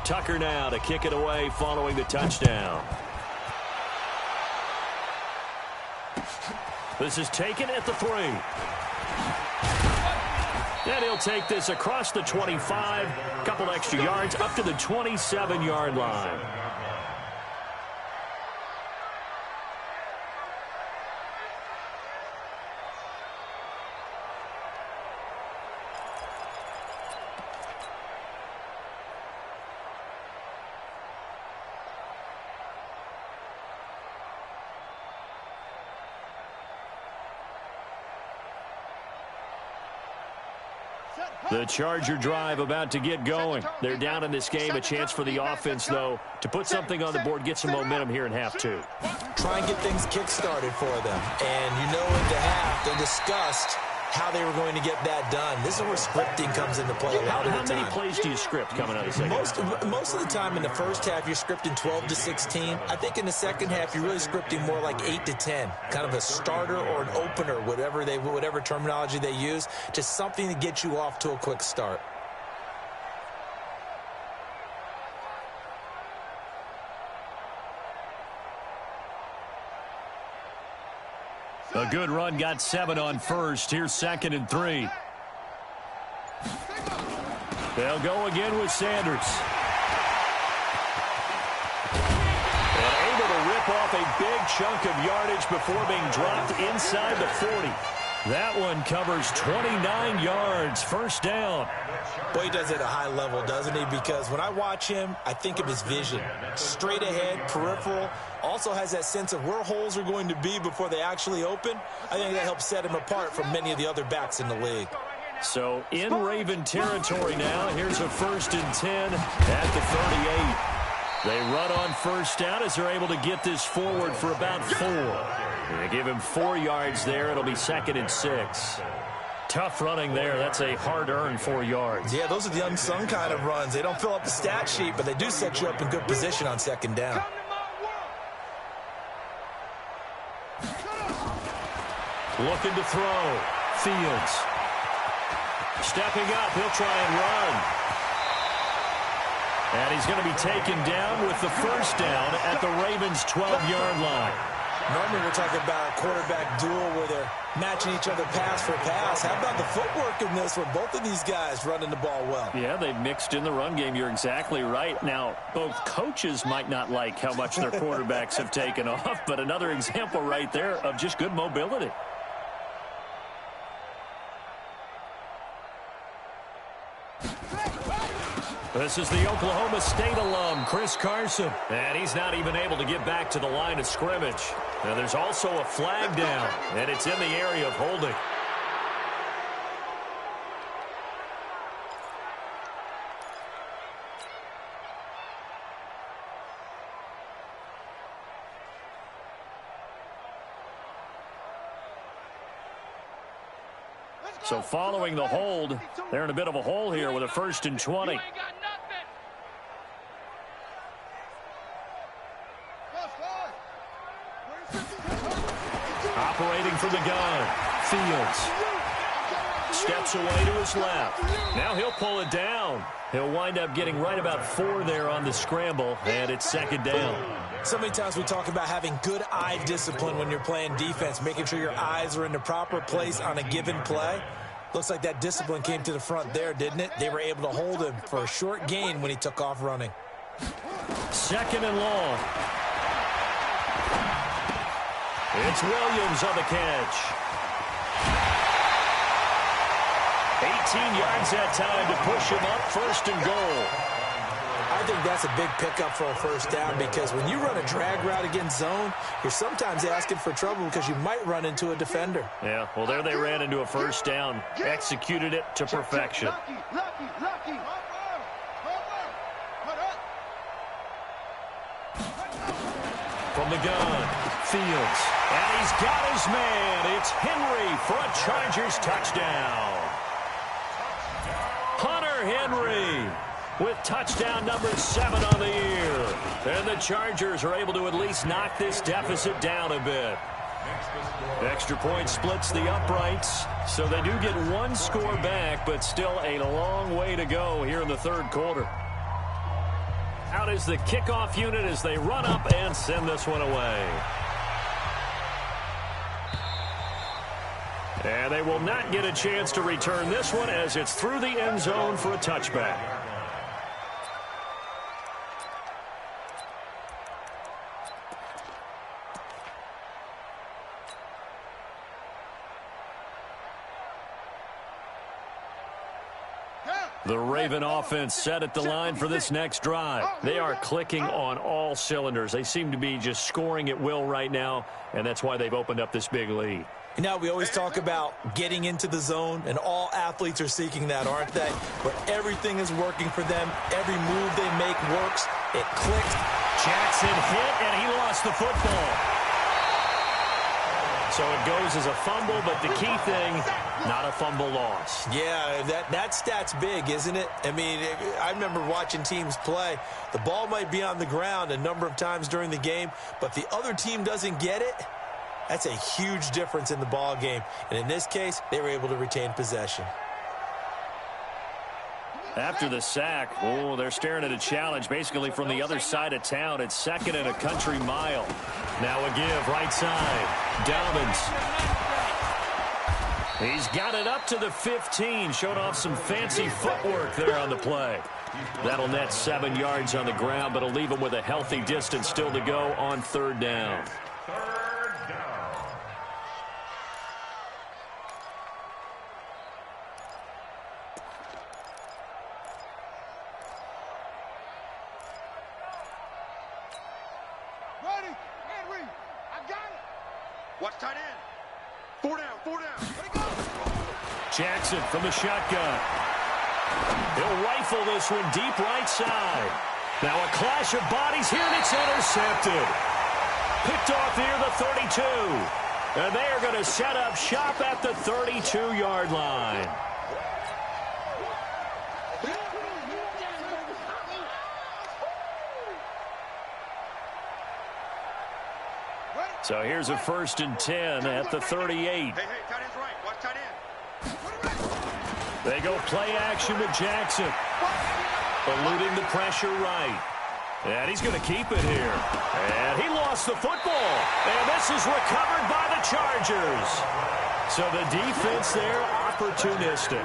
Tucker now to kick it away following the touchdown. This is taken at the 3. And he'll take this across the 25, couple extra yards up to the 27-yard line. The Charger drive about to get going. They're down in this game. A chance for the offense, though, to put something on the board, get some momentum here in half 2. Try and get things kick-started for them. And you know in the half, they discussed how they were going to get that done. This is where scripting comes into play a lot of the time. How many plays do you script coming out of the second? Most of the time in the first half, you're scripting 12 to 16. I think in the second half, you're really scripting more like 8 to 10. Kind of a starter or an opener, whatever terminology they use, just something to get you off to a quick start. A good run got 7 on first. Here's 2nd and 3. They'll go again with Sanders. And able to rip off a big chunk of yardage before being dropped inside the 40. That one covers 29 yards. First down. Boy, he does it at a high level, doesn't he? Because when I watch him, I think of his vision. Straight ahead, peripheral. Also has that sense of where holes are going to be before they actually open. I think that helps set him apart from many of the other backs in the league. So in Raven territory now. Here's a 1st and 10 at the 38. They run on first down as they're able to get this forward for about 4. They give him 4 yards there. It'll be 2nd and 6. Tough running there. That's a hard-earned 4 yards. Yeah, those are the unsung kind of runs. They don't fill up the stat sheet, but they do set you up in good position on 2nd down. Looking to throw. Fields. Stepping up. He'll try and run. And he's going to be taken down with the first down at the Ravens' 12-yard line. Normally we're talking about a quarterback duel where they're matching each other pass for pass. How about the footwork in this where both of these guys running the ball well? Yeah, they've mixed in the run game. You're exactly right. Now, both coaches might not like how much their quarterbacks have taken off, but another example right there of just good mobility. This is the Oklahoma State alum, Chris Carson. And he's not even able to get back to the line of scrimmage. Now, there's also a flag down, and it's in the area of holding. So following the hold, they're in a bit of a hole here with a 1st and 20. Operating from the gun, Fields. Steps away to his left. Now he'll pull it down. He'll wind up getting right about 4 there on the scramble, and it's 2nd down. So many times we talk about having good eye discipline when you're playing defense, making sure your eyes are in the proper place on a given play. Looks like that discipline came to the front there, didn't it? They were able to hold him for a short gain when he took off running. 2nd and long. It's Williams on the catch. 18 yards that time to push him up, 1st and goal. I think that's a big pickup for a first down because when you run a drag route against zone, you're sometimes asking for trouble because you might run into a defender. Yeah, well, there they ran into a first down, executed it to perfection. From the gun, Fields, and he's got his man. It's Henry for a Chargers touchdown. Hunter Henry with touchdown number 7 on the year. And the Chargers are able to at least knock this deficit down a bit. Extra point splits the uprights, so they do get one score back, but still a long way to go here in the third quarter. Out is the kickoff unit as they run up and send this one away. And they will not get a chance to return this one as it's through the end zone for a touchback. The Raven offense set at the line for this next drive. They are clicking on all cylinders. They seem to be just scoring at will right now, and that's why they've opened up this big lead. You know, we always talk about getting into the zone, and all athletes are seeking that, aren't they? Where everything is working for them. Every move they make works. It clicks. Jackson hit, and he lost the football. So it goes as a fumble, but the key thing, not a fumble loss. Yeah, that stat's big, isn't it? I mean, I remember watching teams play. The ball might be on the ground a number of times during the game, but the other team doesn't get it. That's a huge difference in the ball game. And in this case, they were able to retain possession. After the sack, oh, they're staring at a challenge basically from the other side of town. It's second and a country mile. Now a give, right side. Dobbins. He's got it up to the 15. Showed off some fancy footwork there on the play. That'll net 7 yards on the ground, but it'll leave him with a healthy distance still to go on third down. Jackson from the shotgun. He'll rifle this one deep right side. Now a clash of bodies here, and it's intercepted. Picked off near the 32. And they are going to set up shop at the 32-yard line. So here's a 1st and 10 at the 38. Hey, tight end's right. Watch tight end. They go play action with Jackson. Eluding the pressure right. And he's going to keep it here. And he lost the football. And this is recovered by the Chargers. So the defense there, opportunistic.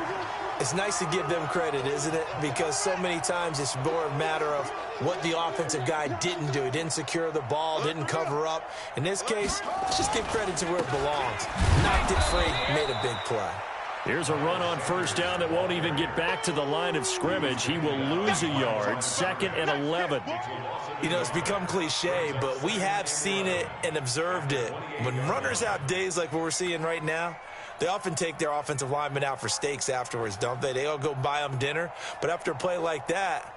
It's nice to give them credit, isn't it? Because so many times it's more a matter of what the offensive guy didn't do. He didn't secure the ball, didn't cover up. In this case, let's just give credit to where it belongs. Knocked it free, made a big play. Here's a run on first down that won't even get back to the line of scrimmage. He will lose a yard, 2nd and 11. You know, it's become cliche, but we have seen it and observed it. When runners have days like what we're seeing right now, they often take their offensive linemen out for steaks afterwards, don't they? They all go buy them dinner. But after a play like that,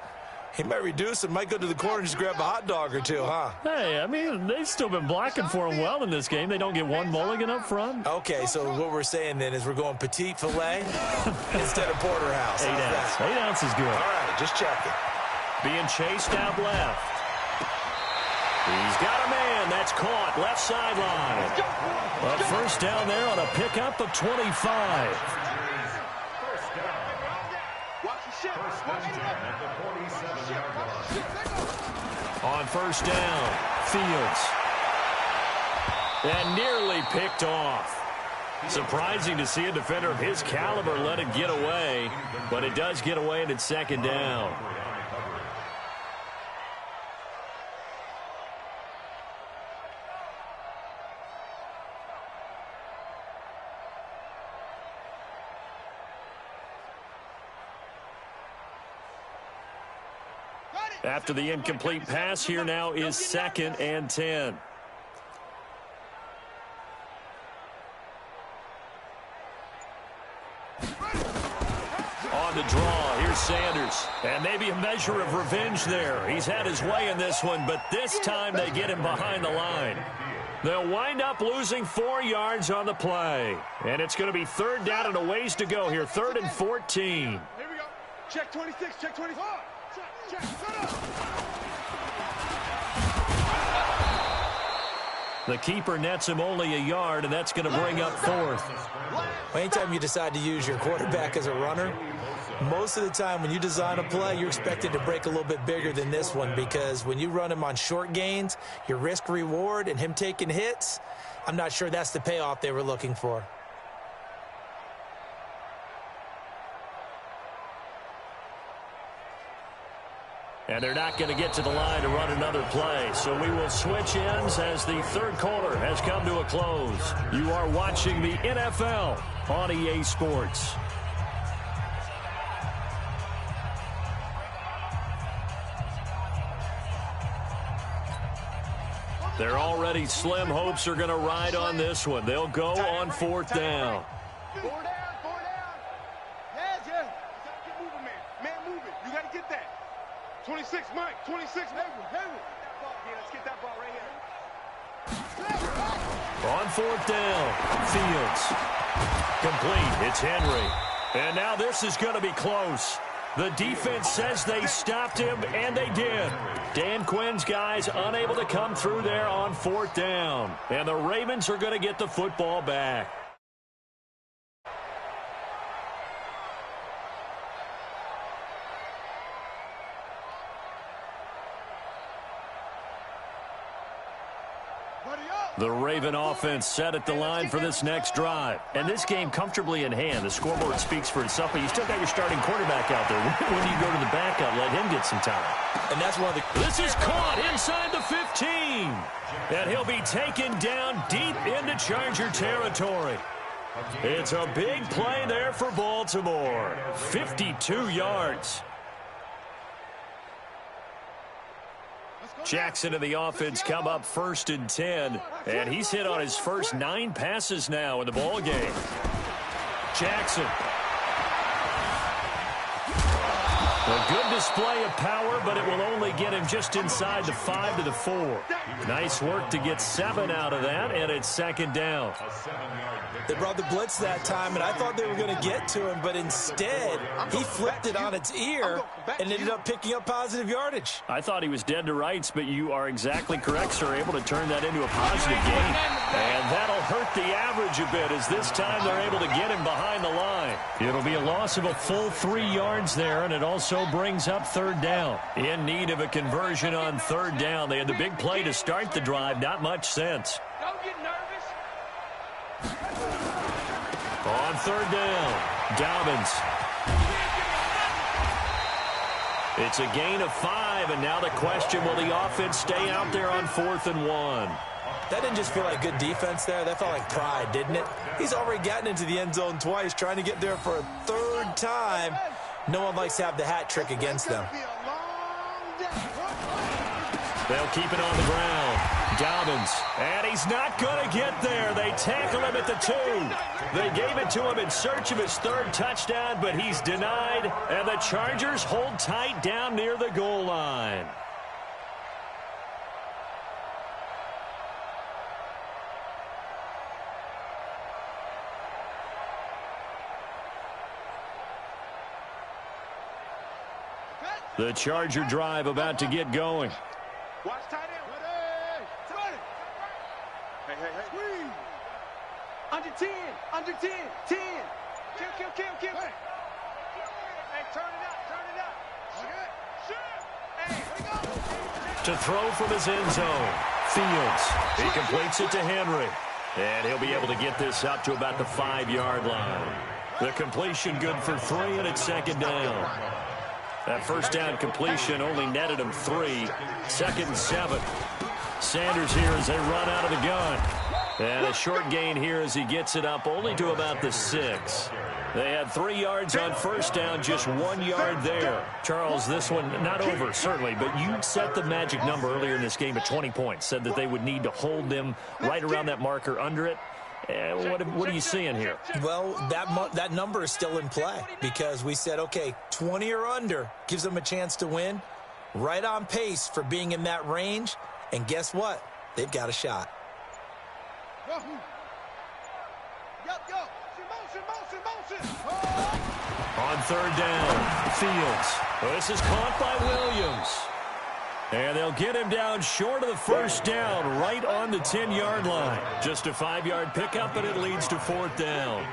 he might reduce and might go to the corner and just grab a hot dog or two, huh? Hey, I mean, they've still been blocking for him well in this game. They don't get one mulligan up front. Okay, so what we're saying then is we're going petite filet instead of porterhouse. 8 ounce. 8 ounce is good. All right, just checking. Being chased out left. He's got a man. That's caught. Left sideline. A first down there on a pickup of 25. On first down, Fields. And nearly picked off. Surprising to see a defender of his caliber let it get away, but it does get away and it's 2nd down. After the incomplete pass, here now is 2nd and 10. On the draw, here's Sanders. And maybe a measure of revenge there. He's had his way in this one, but this time they get him behind the line. They'll wind up losing 4 yards on the play. And it's going to be 3rd down and a ways to go here, 3rd and 14. Here we go. Check 26, check 24. Check, set up. The keeper nets him only a yard, and that's going to bring up fourth. Anytime you decide to use your quarterback as a runner, most of the time when you design a play, you're expected to break a little bit bigger than this one, because when you run him on short gains, your risk-reward and him taking hits, I'm not sure that's the payoff they were looking for. And they're not going to get to the line to run another play. So we will switch ends as the third quarter has come to a close. You are watching the NFL on EA Sports. They're already slim hopes are going to ride on this one. They'll go on fourth down. 4 down. Yeah, Jeff. Keep moving, man. Man, move it. You got to get that. 26, Mike. 26. Let's get that ball right here. On fourth down, Fields. Complete. It's Henry. And now this is going to be close. The defense says they stopped him, and they did. Dan Quinn's guys unable to come through there on fourth down. And the Ravens are going to get the football back. The Raven offense set at the line for this next drive. And this game comfortably in hand. The scoreboard speaks for itself, but you still got your starting quarterback out there. When do you go to the backup? Let him get some time. And that's one of the... This is caught inside the 15. And he'll be taken down deep into Charger territory. It's a big play there for Baltimore. 52 yards. Jackson and the offense come up 1st and 10, and he's hit on his first 9 passes now in the ball game. Jackson. A good display of power, but it will only get him just inside the 5 to the 4. Nice work to get 7 out of that, and it's 2nd down. They brought the blitz that time, and I thought they were going to get to him, but instead, he flipped it on its ear and ended up picking up positive yardage. I thought he was dead to rights, but you are exactly correct, sir. Able to turn that into a positive gain. And that'll hurt the average a bit, as this time they're able to get him behind the line. It'll be a loss of a full 3 yards there, and it also brings up 3rd down. In need of a conversion on 3rd down. They had the big play to start the drive. Not much sense. Don't get nervous. On 3rd down, Dobbins. It's a gain of 5, and now the question, will the offense stay out there on 4th and 1? That didn't just feel like good defense there. That felt like pride, didn't it? He's already gotten into the end zone twice, trying to get there for a 3rd time. No one likes to have the hat trick against them. They'll keep it on the ground. Dobbins, and he's not going to get there. They tackle him at the 2. They gave it to him in search of his 3rd touchdown, but he's denied, and the Chargers hold tight down near the goal line. The Charger drive about to get going. Watch tight end. Ready. Hey. Under 10. 10. Kill. Hey, turn it up. Shoot. Hey, To throw from his end zone. Fields. He completes it to Henry. And he'll be able to get this up to about the 5-yard line. The completion good for 3, and it's 2nd down. That 1st down completion only netted him 3. 2nd and 7. Sanders here as they run out of the gun. And a short gain here as he gets it up only to about the 6. They had 3 yards on 1st down, just 1 yard there. Charles, this one not over, certainly, but you set the magic number earlier in this game at 20 points. Said that they would need to hold them right around that marker under it. What are you seeing here? Well, that number is still in play, because we said, okay, 20 or under gives them a chance to win. Right on pace for being in that range. And guess what? They've got a shot. On 3rd down, Fields. This is caught by Williams. And they'll get him down short of the first down, right on the 10-yard line. Just a 5-yard pickup, and it leads to 4th down.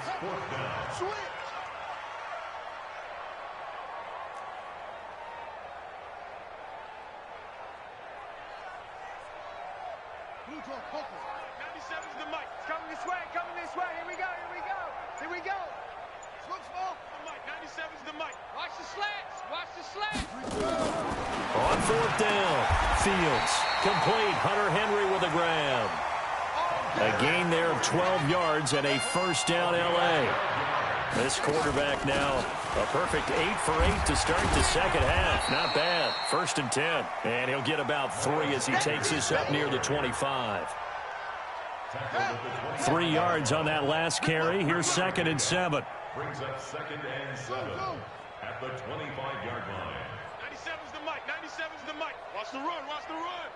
On 4th down, Fields complete. Hunter Henry with a grab. A gain there of 12 yards and a first down L.A. This quarterback now a perfect 8 for 8 to start the second half. Not bad. 1st and 10. And he'll get about 3 as he takes this up near the 25. 3 yards on that last carry. Here's 2nd and 7. Brings up 2nd and 7 at the 25-yard line. 97's the mic. 97's the mic. Watch the run. Watch the run.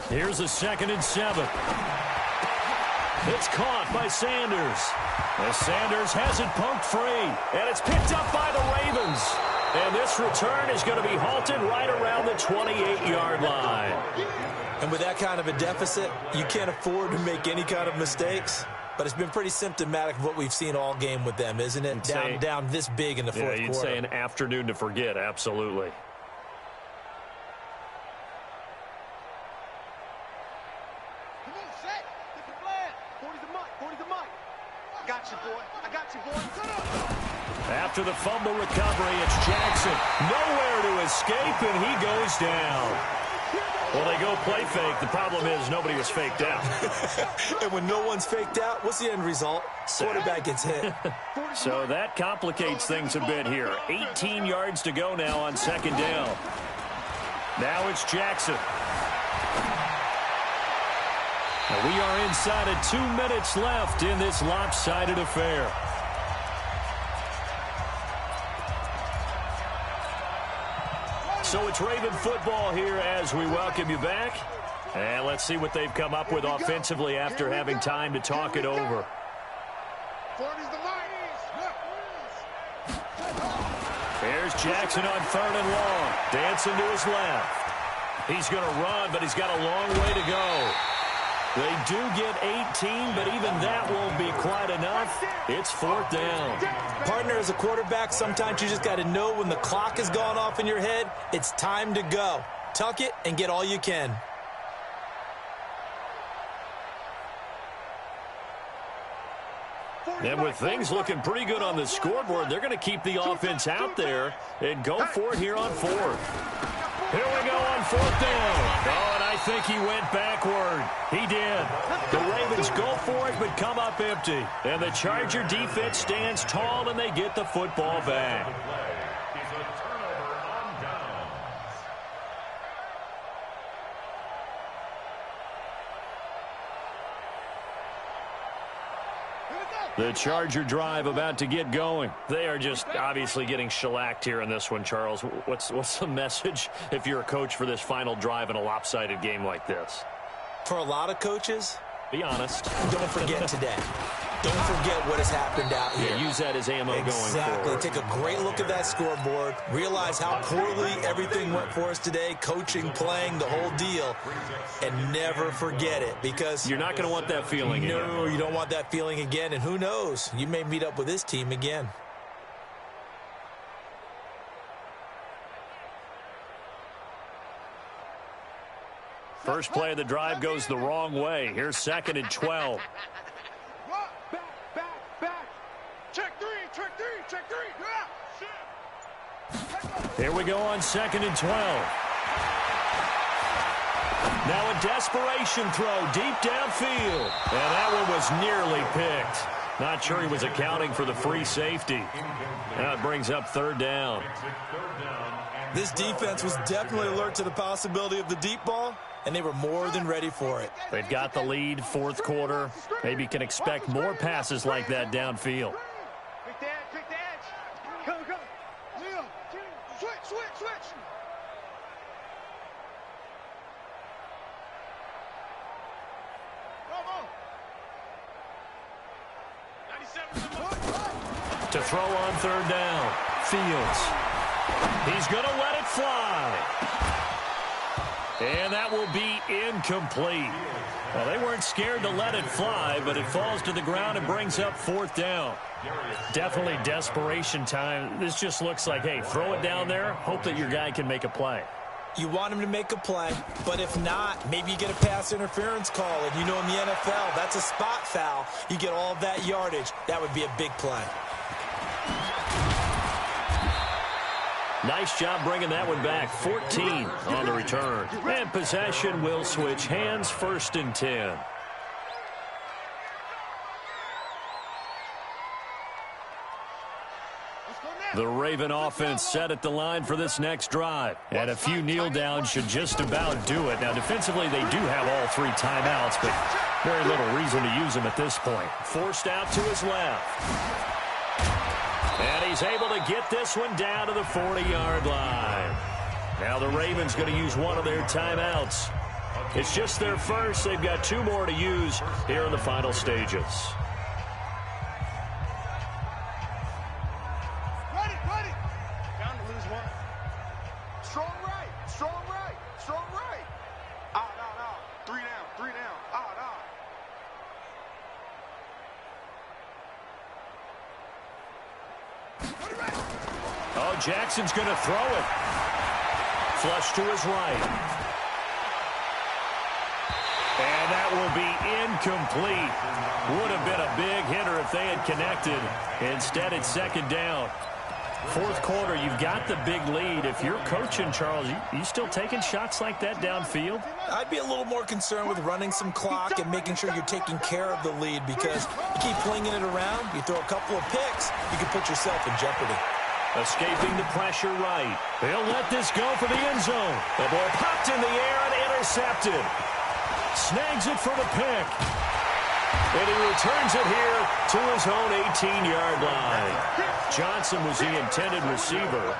Here's a 2nd and 7. It's caught by Sanders. As Sanders has it poked free. And it's picked up by the Ravens. And this return is going to be halted right around the 28-yard line. And with that kind of a deficit, you can't afford to make any kind of mistakes. But it's been pretty symptomatic of what we've seen all game with them, isn't it? Down this big in the fourth quarter. You'd say an afternoon to forget, absolutely. Come on, set. Get the flag. 40's the mic. 40's the mic. I got you, boy. I got you, boy. Shut up. After the fumble recovery, it's Jackson. Nowhere to escape, and he goes down. Well, they go play fake. The problem is nobody was faked out. And when no one's faked out, what's the end result? Quarterback gets hit. So that complicates things a bit here. 18 yards to go now on 2nd down. Now it's Jackson. Now we are inside of 2 minutes left in this lopsided affair. So it's Raven football here as we welcome you back. And let's see what they've come up with offensively after having time to talk it over. 40's the mic. Here's Jackson on 3rd and long. Dancing to his left. He's going to run, but he's got a long way to go. They do get 18, but even that won't be quite enough. It's 4th down. Partner, as a quarterback, sometimes you just got to know when the clock has gone off in your head, it's time to go. Tuck it and get all you can. And with things looking pretty good on the scoreboard, they're going to keep the offense out there and go for it here on 4th. Here we go on 4th down. Oh, and I think he went backward. He did. The Ravens go for it, but come up empty. And the Charger defense stands tall, and they get the football back. The Charger drive about to get going. They are just obviously getting shellacked here in this one, Charles. What's the message if you're a coach for this final drive in a lopsided game like this? For a lot of coaches, be honest. Don't forget today. Don't forget what has happened out here. Yeah, use that as ammo going forward. Exactly. Take a great look at that scoreboard. Realize how poorly everything went for us today. Coaching, playing, the whole deal. And never forget it, because you're not going to want that feeling again. No, you don't want that feeling again. And who knows? You may meet up with this team again. First play of the drive goes the wrong way. Here's 2nd and 12. Back. Check three. Here we go on 2nd and 12. Now a desperation throw deep downfield. And that one was nearly picked. Not sure he was accounting for the free safety. Now it brings up 3rd down. This defense was definitely alert to the possibility of the deep ball, and they were more than ready for it. They've got the lead, 4th quarter. Maybe can expect more passes like that downfield. Pick the edge. Go. Leo, switch. To throw on 3rd down. Fields. He's going to let it fly. And that will be incomplete. Well, they weren't scared to let it fly, but it falls to the ground and brings up 4th down. Definitely desperation time. This just looks like, hey, throw it down there, hope that your guy can make a play. You want him to make a play, but if not, maybe you get a pass interference call. And you know in the NFL, that's a spot foul. You get all of that yardage. That would be a big play. Nice job bringing that one back. 14 on the return. And possession will switch hands. 1st and 10. The Raven offense set at the line for this next drive. And a few kneel downs should just about do it. Now, defensively, they do have all 3 timeouts, but very little reason to use them at this point. Forced out to his left. And he's able to get this one down to the 40-yard line. Now the Ravens going to use one of their timeouts. It's just their first. They've got 2 more to use here in the final stages. Ready. Down to lose 1. Strong right. Out. 3 down. Out. Oh, Jackson's going to throw it. Flush to his right. And that will be incomplete. Would have been a big hitter if they had connected. Instead, it's 2nd down. 4th quarter, you've got the big lead. If you're coaching, Charles, you still taking shots like that downfield? I'd be a little more concerned with running some clock and making sure you're taking care of the lead, because you keep flinging it around, you throw a couple of picks, you can put yourself in jeopardy. Escaping the pressure right. They'll let this go for the end zone. The ball popped in the air and intercepted. Snags it for the pick. And he returns it here to his own 18-yard line. Johnson was the intended receiver.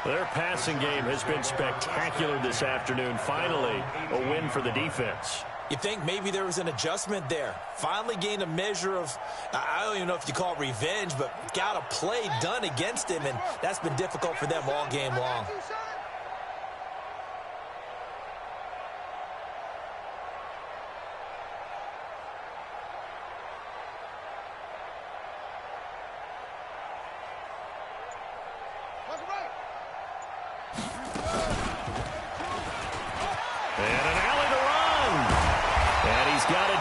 Their passing game has been spectacular this afternoon. Finally, a win for the defense. You think maybe there was an adjustment there. Finally gained a measure of, I don't even know if you call it revenge, but got a play done against him, and that's been difficult for them all game long.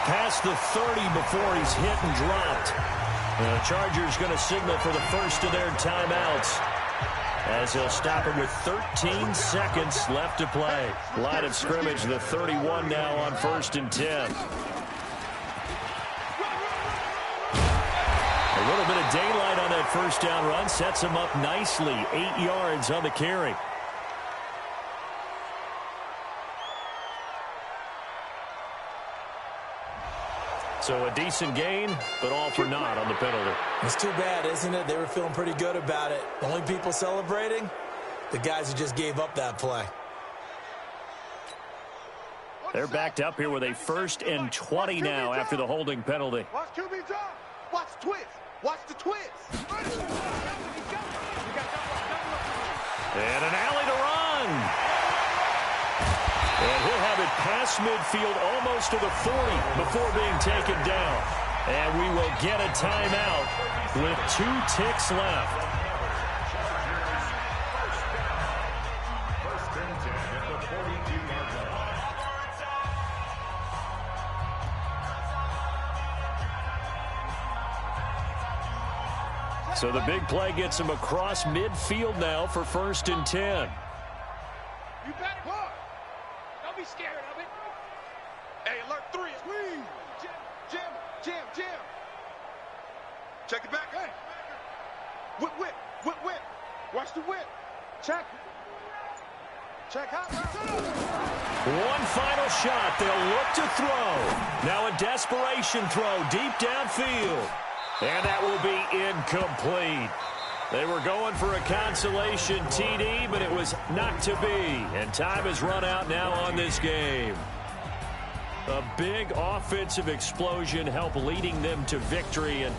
Past the 30 before he's hit and dropped. The Chargers going to signal for the first of their timeouts, as he'll stop it with 13 seconds left to play. Line of scrimmage, the 31 now on 1st and 10. A little bit of daylight on that first down run sets him up nicely. 8 yards on the carry. So a decent gain, but all for naught on the penalty. It's too bad, isn't it? They were feeling pretty good about it. The only people celebrating, the guys who just gave up that play. They're backed up here with a 1st and 20 now after the holding penalty. Watch QB drop. Watch the twist. Watch the twist. And an alley to run. And he'll have it past midfield almost to the 40 before being taken down. And we will get a timeout with 2 ticks left. First and 10 at the 42-yard line. So the big play gets him across midfield now for 1st and 10. You better push. Don't be scared of it. Hey, alert 3. Squeeze. Jam. Check it back. Hey. Whip. Watch the whip. Check hot route. One final shot. They'll look to throw. Now a desperation throw deep downfield. And that will be incomplete. They were going for a consolation TD, but it was not to be. And time has run out now on this game. A big offensive explosion helped leading them to victory. And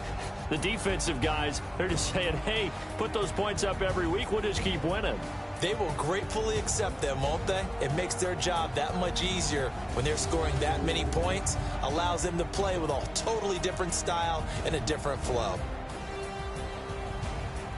the defensive guys, they're just saying, hey, put those points up every week. We'll just keep winning. They will gratefully accept them, won't they? It makes their job that much easier when they're scoring that many points, allows them to play with a totally different style and a different flow.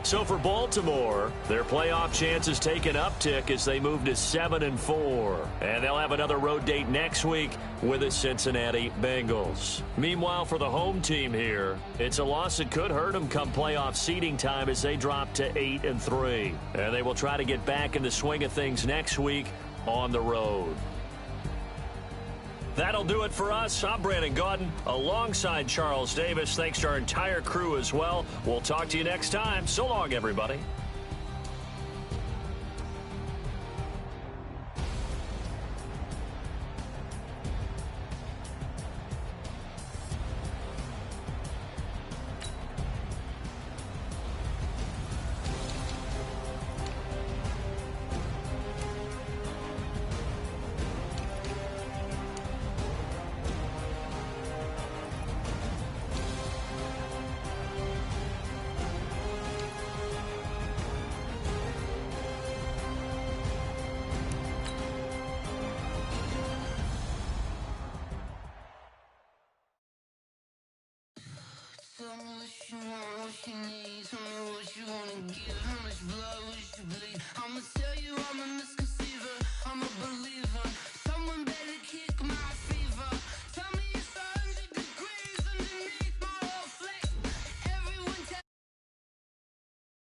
So for Baltimore, their playoff chances take an uptick as they move to 7-4. And they'll have another road date next week with the Cincinnati Bengals. Meanwhile, for the home team here, it's a loss that could hurt them come playoff seeding time as they drop to 8-3. And they will try to get back in the swing of things next week on the road. That'll do it for us. I'm Brandon Gaudin alongside Charles Davis. Thanks to our entire crew as well. We'll talk to you next time. So long, everybody. Tell me what you want, what you need. Tell me what you wanna give. How much blood would you bleed? I'ma tell you I'm a misconceiver. I'm a believer.